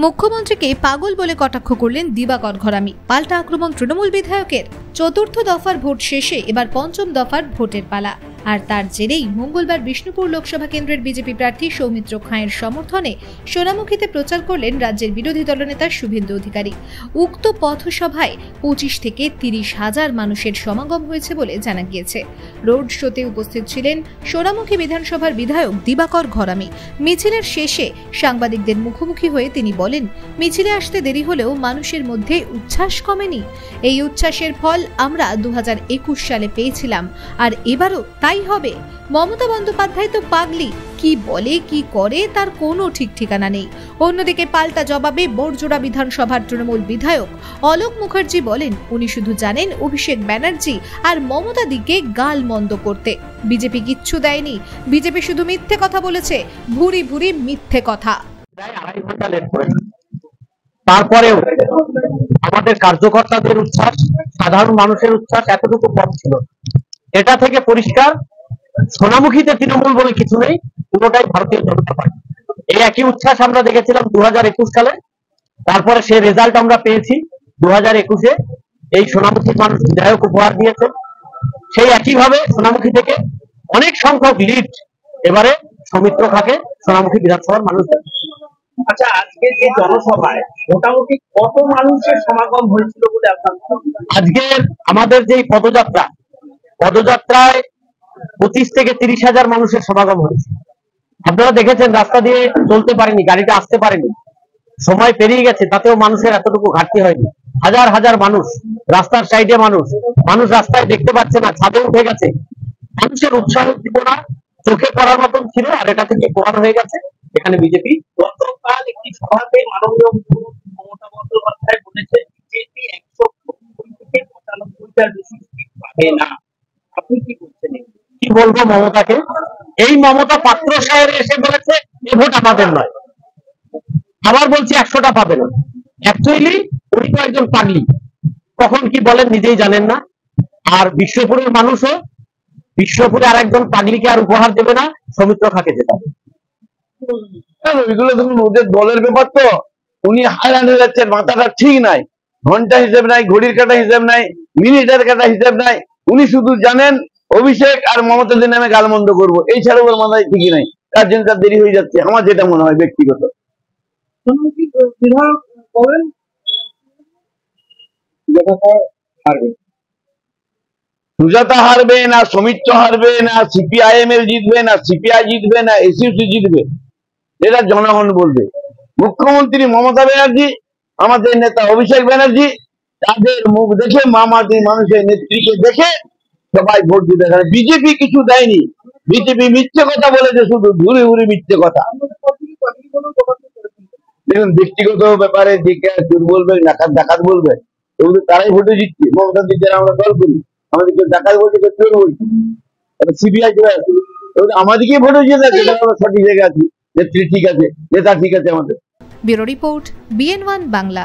মুখ্যমন্ত্রীকে পাগল বলে কটাক্ষ করলেন দিবাকর ঘরামি। পাল্টা আক্রমণ তৃণমূল বিধায়কের। চতুর্থ দফার ভোট শেষে এবার পঞ্চম দফার ভোটের পালা। আর তার জেরেই মঙ্গলবার বিষ্ণুপুর লোকসভা কেন্দ্রের বিজেপি প্রার্থী সৌমিত্র খাঁয়ের সমর্থনে সোনামুখীতে প্রচার করলেন রাজ্যের বিরোধী দলনেতা শুভেন্দু অধিকারী। উক্ত পথসভায় 25 থেকে 30 হাজার মানুষের সমাগম হয়েছে বলে জানা গিয়েছে। রোড শোতে উপস্থিত ছিলেন সোনামুখী বিধানসভার বিধায়ক দিবাকর ঘরামি। মিছিলের শেষে সাংবাদিকদের মুখোমুখি হয়ে তিনি বলেন, মিছিলে আসতে দেরি হলেও মানুষের মধ্যে উচ্ছ্বাস কমেনি। এই উচ্ছ্বাসের ফল আমরা 2021 সালে পেয়েছিলাম, আর এবারও তাই হবে। মমতা বন্দ্যোপাধ্যায় তো পাগলি, কি বলে কি করে তার কোনো ঠিক ঠিকানা নেই। অন্যদিকে পাল্টা জবাবে বড়জোড়া বিধানসভার তৃণমূল বিধায়ক অলোক মুখার্জি বলেন, উনি শুধু জানেন অভিষেক ব্যানার্জি আর মমতা দিকে গাল মন্দ করতে। বিজেপি কিচ্ছু দেয়নি, বিজেপি শুধু মিথ্যে কথা বলেছে, ভুরি ভুরি মিথ্যে কথা। তারপরেও আমাদের কার্যকর্তাদের উচ্ছ্বাস, সাধারণ মানুষের উচ্ছ্বাস এতটুকু কম ছিল। এটা থেকে পরিষ্কার সোনামুখীতে তৃণমূল বলে কিছু নেই, পুরোটাই ভারতীয় জনতা পার্টি। এই একই উচ্ছ্বাস আমরা দেখেছিলাম 2021 সালে। তারপরে সে রেজাল্ট আমরা পেয়েছি 2021-এ। এই সোনামুখীর মানুষ বিধায়ক উপহার দিয়েছে। সেই একইভাবে সোনামুখী থেকে অনেক সংখ্যক লিড এবারে সৌমিত্র খাঁকে সোনামুখী বিধানসভার মানুষ। আচ্ছা, আজকে যে জনসভায় মোটামুটি কত মানুষের সমাগম হয়েছিল বলে আপনার? আজকের আমাদের যে পদযাত্রায় 25 থেকে 30 হাজার মানুষের সমাগম হয়েছে। আপনারা দেখেছেন রাস্তা দিয়ে চলতে পারেনি, গাড়িটা আসতে পারেনি, সময় পেরিয়ে গেছে, তাতেও মানুষের এতটুকু ঘাটতি হয়নি। হাজার হাজার মানুষ রাস্তার সাইডে, মানুষ রাস্তায় দেখতে পাচ্ছে না, ছাদে উঠে গেছে। মানুষের উৎসাহ উদ্দীপনা চোখে পড়ার মতন ছিল, আর এটা থেকে প্রমাণ হয়ে গেছে এখানে বিজেপি। গতকাল একটি সভাতে মাননীয় মুখ্যমন্ত্রী মমতা বন্দ্যোপাধ্যায় বলেছেন বিজেপি 190 থেকে 95টার বেশি সিট পাবে না। আপনি কি বলছেন? কি বলবো মমতাকে? এই মমতা পাত্র সাহেবে এসে বলেছে এ ভোট আমাদের নয়, আবার বলছি 100টা পাবে না। অ্যাকচুয়ালি উনি তো একজন পাগলি, কখন কি বলেন নিজেই জানেন না। আর বিশ্বপুরের মানুষও বিশ্বপুরে আর একজন পাগলিকে আর উপহার দেবে না, সৌমিত্র খাঁকে যেতে হবে। এগুলো দেখুন ওদের দলের ব্যাপার, তো উনি হায়রান হয়ে যাচ্ছেন, মাথাটা ঠিক নাই, ঘন্টা হিসেব নাই, ঘড়ির কাটা হিসেব নাই, মিনিটের কাটা হিসেব নাই। উনি শুধু জানেন অভিষেক আর মমতাদের নামে গালমন্দ করবো, এই ছাড়া ওর মাথায় ঠিকই নাই। তার জন্য তার দেরি হয়ে যাচ্ছে, আমার যেটা মনে হয় ব্যক্তিগত। সুজাতা হারবে না, সৌমিত্র হারবে না, CPIML জিতবে না, CPI জিতবে না, SUC জিতবে, এটা জনগণ বলবে। মুখ্যমন্ত্রী মমতা ব্যানার্জি, আমাদের নেতা অভিষেক ব্যানার্জি, তাদের মুখ দেখে, মামাটির মানুষের নেত্রীকে দেখে সবাই ভোট দিতে। বিজেপি কিছু দেয়নি, বিজেপি মিথ্যে কথা বলেছে, শুধু ঘুরে ঘুরে মিথ্যে কথা। দেখুন ব্যক্তিগত ব্যাপারে যে চোর বলবে, ডাকাত বলবে, এগুলো তারাই ভোটে জিতছে। মমতা যারা আমরা দল করি, আমাদের কেউ ডাকাত বলছে, কেউ চোর বলছে, CBI চলে আসছে, আমাদেরকে ভোটে জিতে আছে, আমরা সঠিক জায়গায় আছি, নেত্রী ঠিক আছে, নেতা ঠিক আছে আমাদের। Bureau report, BN1 Bangla.